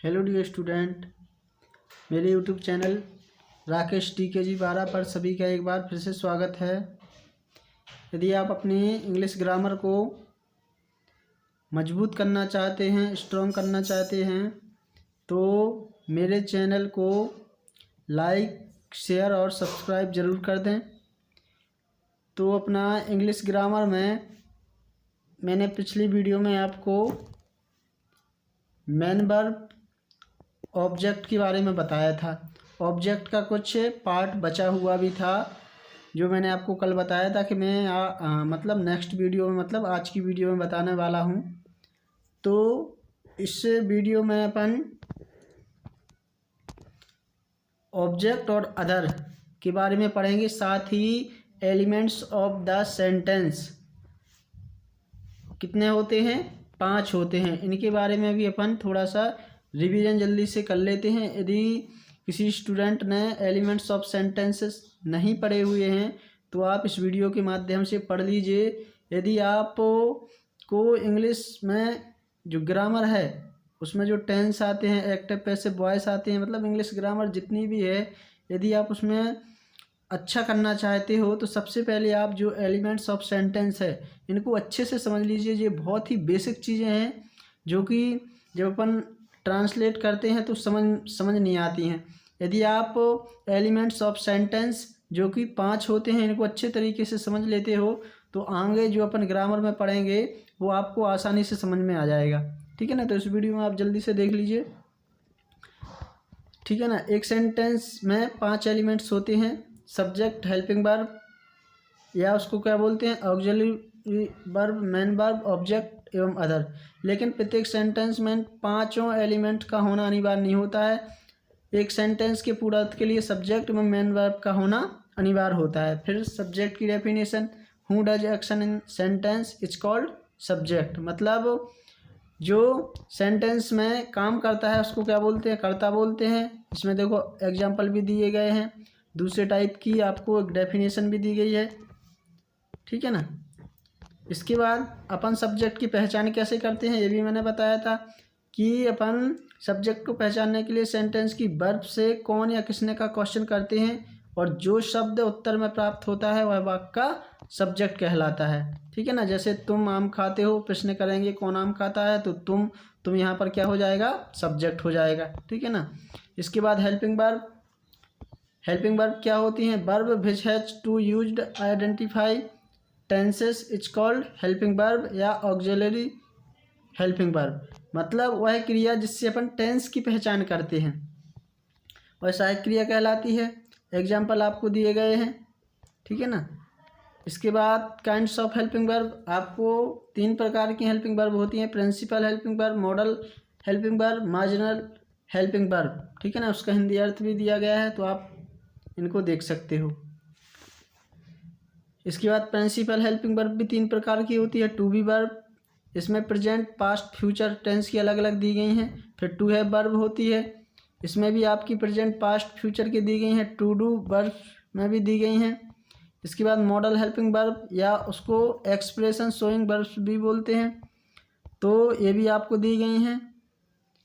Hello dear student, मेरे YouTube channel Rakesh TKG 12 पर सभी का एक बार फिर से स्वागत है। यदि आप अपनी इंग्लिश ग्रामर को मजबूत करना चाहते हैं, स्ट्रॉन्ग करना चाहते हैं, तो मेरे चैनल को लाइक, शेयर और सब्सक्राइब ज़रूर कर दें। तो अपना इंग्लिश ग्रामर में मैंने पिछली वीडियो में आपको मेन वर्ब ऑब्जेक्ट के बारे में बताया था। ऑब्जेक्ट का कुछ पार्ट बचा हुआ भी था जो मैंने आपको कल बताया था कि मैं मतलब नेक्स्ट वीडियो में, मतलब आज की वीडियो में बताने वाला हूँ। तो इस वीडियो में अपन ऑब्जेक्ट और अदर के बारे में पढ़ेंगे, साथ ही एलिमेंट्स ऑफ द सेंटेंस कितने होते हैं, 5 होते हैं। इनके बारे में भी अपन थोड़ा सा रिवीजन जल्दी से कर लेते हैं। यदि किसी स्टूडेंट ने एलिमेंट्स ऑफ सेंटेंसेस नहीं पढ़े हुए हैं तो आप इस वीडियो के माध्यम से पढ़ लीजिए। यदि आप को इंग्लिश में जो ग्रामर है उसमें जो टेंस आते हैं, एक्टिव पैसिव वॉइस आते हैं, मतलब इंग्लिश ग्रामर जितनी भी है, यदि आप उसमें अच्छा करना चाहते हो तो सबसे पहले आप जो एलिमेंट्स ऑफ सेंटेंस है इनको अच्छे से समझ लीजिए। ये बहुत ही बेसिक चीज़ें हैं जो कि जब अपन ट्रांसलेट करते हैं तो समझ नहीं आती हैं। यदि आप एलिमेंट्स ऑफ सेंटेंस जो कि 5 होते हैं इनको अच्छे तरीके से समझ लेते हो तो आगे जो अपन ग्रामर में पढ़ेंगे वो आपको आसानी से समझ में आ जाएगा। ठीक है ना। तो इस वीडियो में आप जल्दी से देख लीजिए। ठीक है ना। एक सेंटेंस में 5 एलिमेंट्स होते हैं, सब्जेक्ट, हेल्पिंग वर्ब या उसको क्या बोलते हैं, auxiliary verb, main verb, object एवं अदर। लेकिन प्रत्येक सेंटेंस में 5 एलिमेंट का होना अनिवार्य नहीं होता है। एक सेंटेंस के पूरा अर्थ के लिए सब्जेक्ट में मेन वर्ब का होना अनिवार्य होता है। फिर सब्जेक्ट की definition, who does action in sentence is called subject. मतलब जो सेंटेंस में काम करता है उसको क्या बोलते हैं, कर्ता बोलते हैं। इसमें देखो एग्जाम्पल भी दिए गए हैं, दूसरे टाइप की आपको एक डेफिनेशन भी दी गई है। ठीक है ना। इसके बाद अपन सब्जेक्ट की पहचान कैसे करते हैं ये भी मैंने बताया था कि अपन सब्जेक्ट को पहचानने के लिए सेंटेंस की वर्ब से कौन या किसने का क्वेश्चन करते हैं और जो शब्द उत्तर में प्राप्त होता है वह वाक्य का सब्जेक्ट कहलाता है। ठीक है ना। जैसे तुम आम खाते हो, प्रश्न करेंगे कौन आम खाता है, तो तुम यहाँ पर क्या हो जाएगा, सब्जेक्ट हो जाएगा। ठीक है ना। इसके बाद हेल्पिंग वर्ब। हेल्पिंग वर्ब क्या होती हैं, verb which has to used identify tenses is called helping verb या ऑक्सिलरी हेल्पिंग वर्ब। मतलब वह क्रिया जिससे अपन टेंस की पहचान करते हैं वह सहायक क्रिया कहलाती है। एग्जाम्पल आपको दिए गए हैं। ठीक है ना। इसके बाद काइंड्स ऑफ हेल्पिंग वर्ब, आपको 3 प्रकार की हेल्पिंग वर्ब होती हैं, principal helping verb, modal helping verb, marginal helping verb. ठीक है ना। उसका हिंदी अर्थ भी दिया गया है तो आप इनको देख सकते हो। इसके बाद प्रिंसिपल हेल्पिंग वर्ब भी 3 प्रकार की होती है। टू बी वर्ब, इसमें प्रेजेंट, पास्ट, फ्यूचर टेंस की अलग अलग दी गई हैं। फिर टू हैव वर्ब होती है, इसमें भी आपकी प्रेजेंट, पास्ट, फ्यूचर की दी गई हैं। टू डू वर्ब में भी दी गई हैं। इसके बाद मॉडल हेल्पिंग वर्ब या उसको एक्सप्रेशन शोइंग वर्ब्स भी बोलते हैं, तो ये भी आपको दी गई हैं।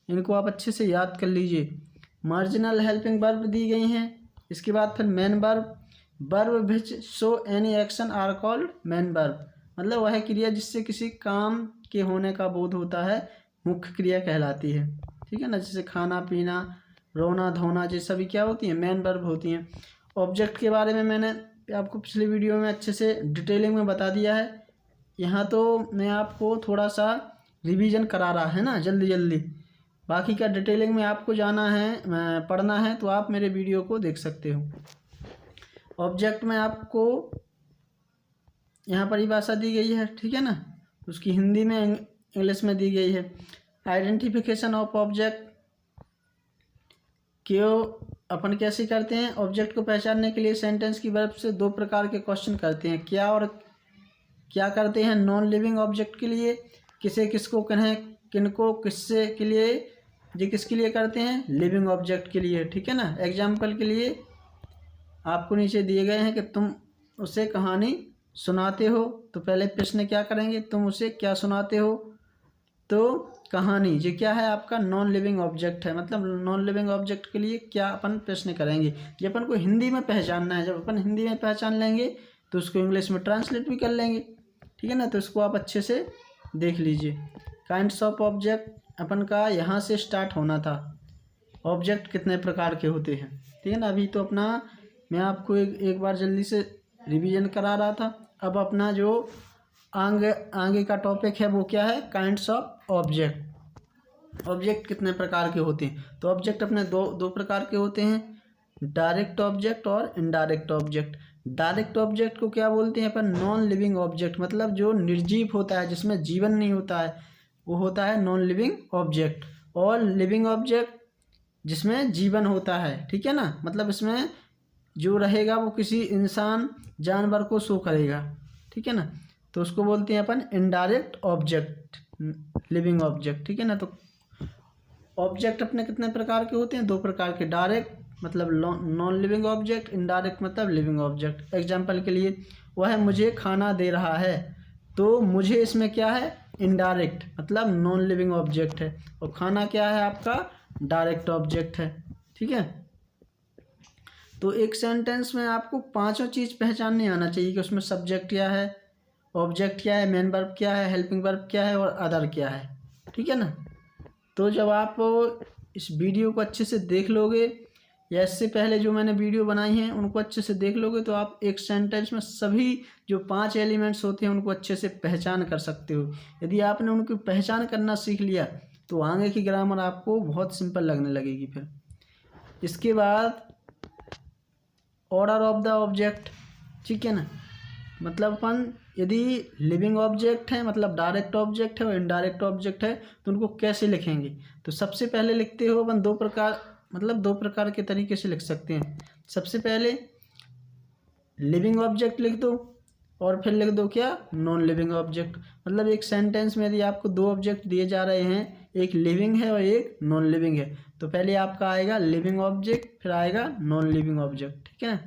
इनको आप अच्छे से याद कर लीजिए। मार्जिनल हेल्पिंग वर्ब दी गई हैं। इसके बाद फिर main verb, verb which show any action are called main verb. मतलब वह क्रिया जिससे किसी काम के होने का बोध होता है मुख्य क्रिया कहलाती है। ठीक है ना। जैसे खाना पीना, रोना धोना, ये सभी क्या होती हैं, मेन वर्ब होती हैं। ऑब्जेक्ट के बारे में मैंने आपको पिछली वीडियो में अच्छे से डिटेलिंग में बता दिया है। यहाँ तो मैं आपको थोड़ा सा रिवीजन करा रहा है ना, जल्दी जल्दी। बाकी का डिटेलिंग में आपको जाना है, पढ़ना है तो आप मेरे वीडियो को देख सकते हो। ऑब्जेक्ट में आपको यहाँ परिभाषा दी गई है। ठीक है ना। उसकी हिंदी में, इंग्लिश में दी गई है। आइडेंटिफिकेशन ऑफ ऑब्जेक्ट क्यों अपन कैसे करते हैं, ऑब्जेक्ट को पहचानने के लिए सेंटेंस की वर्ब से 2 प्रकार के क्वेश्चन करते हैं। क्या और क्या करते हैं, नॉन लिविंग ऑब्जेक्ट के लिए किसे किसको कहें, किनको किससे के लिए, ये किसके लिए करते हैं, लिविंग ऑब्जेक्ट के लिए। ठीक है ना। एग्जाम्पल के लिए आपको नीचे दिए गए हैं कि तुम उसे कहानी सुनाते हो, तो पहले प्रश्न क्या करेंगे, तुम उसे क्या सुनाते हो। तो कहानी, ये क्या है आपका नॉन लिविंग ऑब्जेक्ट है। मतलब नॉन लिविंग ऑब्जेक्ट के लिए क्या अपन प्रश्न करेंगे, ये अपन को हिंदी में पहचानना है। जब अपन हिंदी में पहचान लेंगे तो उसको इंग्लिश में ट्रांसलेट भी कर लेंगे, ठीक है ना। तो इसको आप अच्छे से देख लीजिए। काइंड्स ऑफ ऑब्जेक्ट अपन का यहाँ से स्टार्ट होना था। ऑब्जेक्ट कितने प्रकार के होते हैं, ठीक है ना। अभी तो अपना मैं आपको एक बार जल्दी से रिवीजन करा रहा था। अब अपना जो आगे का टॉपिक है वो क्या है, काइंड्स ऑफ ऑब्जेक्ट। ऑब्जेक्ट कितने प्रकार के होते हैं, तो ऑब्जेक्ट अपने दो प्रकार के होते हैं, डायरेक्ट ऑब्जेक्ट और इनडायरेक्ट ऑब्जेक्ट। डायरेक्ट ऑब्जेक्ट को क्या बोलते हैं अपन, नॉन लिविंग ऑब्जेक्ट। मतलब जो निर्जीव होता है, जिसमें जीवन नहीं होता है, वो होता है नॉन लिविंग ऑब्जेक्ट। और लिविंग ऑब्जेक्ट जिसमें जीवन होता है, ठीक है ना। मतलब इसमें जो रहेगा वो किसी इंसान जानवर को शो करेगा, ठीक है ना। तो उसको बोलते हैं अपन इनडायरेक्ट ऑब्जेक्ट, लिविंग ऑब्जेक्ट, ठीक है ना। तो ऑब्जेक्ट अपने कितने प्रकार के होते हैं, दो प्रकार के, डायरेक्ट मतलब नॉन लिविंग ऑब्जेक्ट, इनडायरेक्ट मतलब लिविंग ऑब्जेक्ट। एग्जाम्पल के लिए वह मुझे खाना दे रहा है, तो मुझे इसमें क्या है, इनडायरेक्ट मतलब नॉन लिविंग ऑब्जेक्ट है, और खाना क्या है आपका, डायरेक्ट ऑब्जेक्ट है, ठीक है। तो एक सेंटेंस में आपको पांचों चीज़ पहचानने आना चाहिए कि उसमें सब्जेक्ट क्या है, ऑब्जेक्ट क्या है, मेन वर्ब क्या है, हेल्पिंग वर्ब क्या है और अदर क्या है, ठीक है ना। तो जब आप इस वीडियो को अच्छे से देख लोगे, या इससे पहले जो मैंने वीडियो बनाई हैं उनको अच्छे से देख लोगे, तो आप एक सेंटेंस में सभी जो 5 एलिमेंट्स होते हैं उनको अच्छे से पहचान कर सकते हो। यदि आपने उनकी पहचान करना सीख लिया तो आगे की ग्रामर आपको बहुत सिंपल लगने लगेगी। फिर इसके बाद ऑर्डर ऑफ द ऑब्जेक्ट, ठीक है ना। मतलब अपन यदि लिविंग ऑब्जेक्ट है, मतलब डायरेक्ट ऑब्जेक्ट है और इनडायरेक्ट ऑब्जेक्ट है, तो उनको कैसे लिखेंगे। तो सबसे पहले लिखते हो अपन दो प्रकार के तरीके से लिख सकते हैं। सबसे पहले लिविंग ऑब्जेक्ट लिख दो और फिर लिख दो क्या, नॉन लिविंग ऑब्जेक्ट। मतलब एक सेंटेंस में यदि आपको दो ऑब्जेक्ट दिए जा रहे हैं, एक लिविंग है और एक नॉन लिविंग है, तो पहले आपका आएगा लिविंग ऑब्जेक्ट, फिर आएगा नॉन लिविंग ऑब्जेक्ट, ठीक है ना।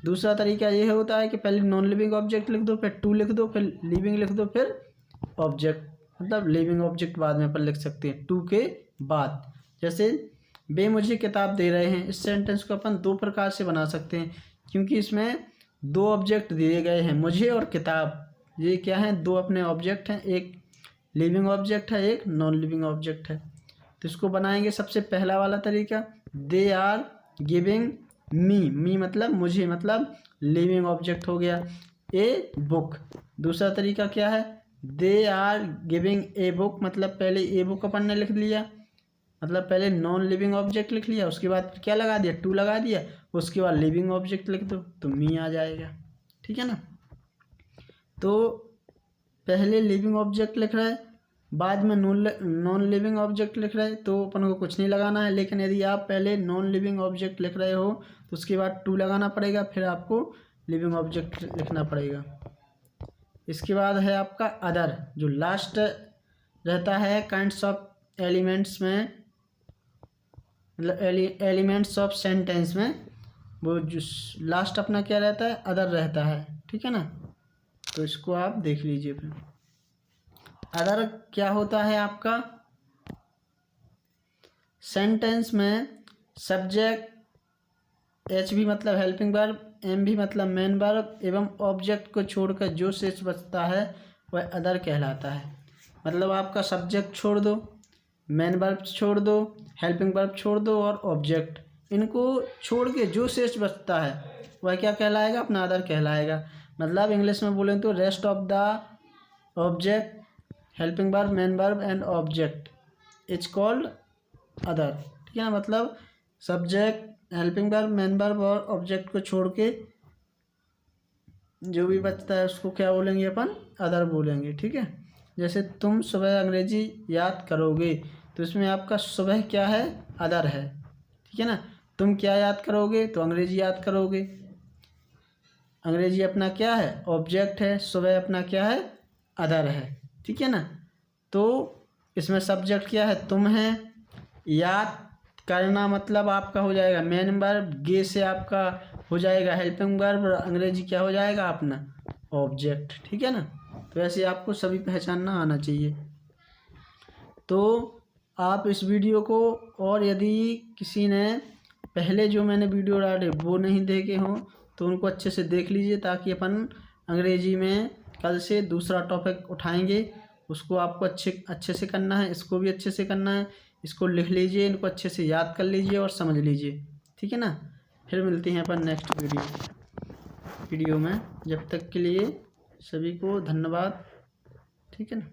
दूसरा तरीका ये होता है कि पहले नॉन लिविंग ऑब्जेक्ट लिख दो, फिर टू लिख दो, फिर लिविंग लिख दो, फिर ऑब्जेक्ट। मतलब लिविंग ऑब्जेक्ट बाद में अपन लिख सकते हैं टू के बाद। जैसे वे मुझे किताब दे रहे हैं, इस सेंटेंस को अपन दो प्रकार से बना सकते हैं, क्योंकि इसमें दो ऑब्जेक्ट दिए गए हैं, मुझे और किताब। ये क्या है, दो अपने ऑब्जेक्ट हैं, एक लिविंग ऑब्जेक्ट है, एक नॉन लिविंग ऑब्जेक्ट है। तो इसको बनाएंगे सबसे पहला वाला तरीका, दे आर गिविंग मी मतलब मुझे, मतलब लिविंग ऑब्जेक्ट हो गया, ए बुक। दूसरा तरीका क्या है, they are giving a book, मतलब पहले ए बुक अपन ने लिख लिया, मतलब पहले नॉन लिविंग ऑब्जेक्ट लिख लिया, उसके बाद क्या लगा दिया, टू लगा दिया, उसके बाद लिविंग ऑब्जेक्ट लिख दो तो मी आ जाएगा, ठीक है ना। तो पहले लिविंग ऑब्जेक्ट लिख रहा है, बाद में नॉन लिविंग ऑब्जेक्ट लिख रहे हैं, तो अपन को कुछ नहीं लगाना है। लेकिन यदि आप पहले नॉन लिविंग ऑब्जेक्ट लिख रहे हो तो उसके बाद टू लगाना पड़ेगा, फिर आपको लिविंग ऑब्जेक्ट लिखना पड़ेगा। इसके बाद है आपका अदर, जो लास्ट रहता है काइंड्स ऑफ एलिमेंट्स में, मतलब एलिमेंट्स ऑफ सेंटेंस में, वो जो लास्ट अपना क्या रहता है, अदर रहता है, ठीक है ना। तो इसको आप देख लीजिए। फिर अदर क्या होता है आपका, सेंटेंस में सब्जेक्ट, एच भी मतलब हेल्पिंग वर्ब, एम भी मतलब मेन वर्ब एवं ऑब्जेक्ट को छोड़कर जो शेष बचता है वह अदर कहलाता है। मतलब आपका सब्जेक्ट छोड़ दो, मेन वर्ब छोड़ दो, हेल्पिंग वर्ब छोड़ दो और ऑब्जेक्ट, इनको छोड़ के जो शेष बचता है वह क्या कहलाएगा, अपना अदर कहलाएगा। मतलब इंग्लिश में बोलें तो rest of the object, helping verb, main verb and object is called other, ठीक है ना। मतलब subject, helping verb, main verb और ऑब्जेक्ट को छोड़ के जो भी बचता है उसको क्या बोलेंगे अपन, अदर बोलेंगे, ठीक है। जैसे तुम सुबह अंग्रेजी याद करोगे, तो इसमें आपका सुबह क्या है, अदर है, ठीक है ना। तुम क्या याद करोगे, तो अंग्रेजी याद करोगे, अंग्रेजी अपना क्या है, ऑब्जेक्ट है, सुबह अपना क्या है, अदर है, ठीक है ना। तो इसमें सब्जेक्ट क्या है, तुम है, याद करना मतलब आपका हो जाएगा मेन वर्ब, गे से आपका हो जाएगा हेल्पिंग वर्ब, अंग्रेजी क्या हो जाएगा अपना ऑब्जेक्ट, ठीक है ना। तो ऐसे आपको सभी पहचानना आना चाहिए। तो आप इस वीडियो को, और यदि किसी ने पहले जो मैंने वीडियो डाले वो नहीं देखे हों तो उनको अच्छे से देख लीजिए, ताकि अपन अंग्रेजी में कल से दूसरा टॉपिक उठाएंगे। उसको आपको अच्छे से करना है, इसको भी अच्छे से करना है। इसको लिख लीजिए, इनको अच्छे से याद कर लीजिए और समझ लीजिए, ठीक है ना। फिर मिलते हैं अपन नेक्स्ट वीडियो में। जब तक के लिए सभी को धन्यवाद, ठीक है ना।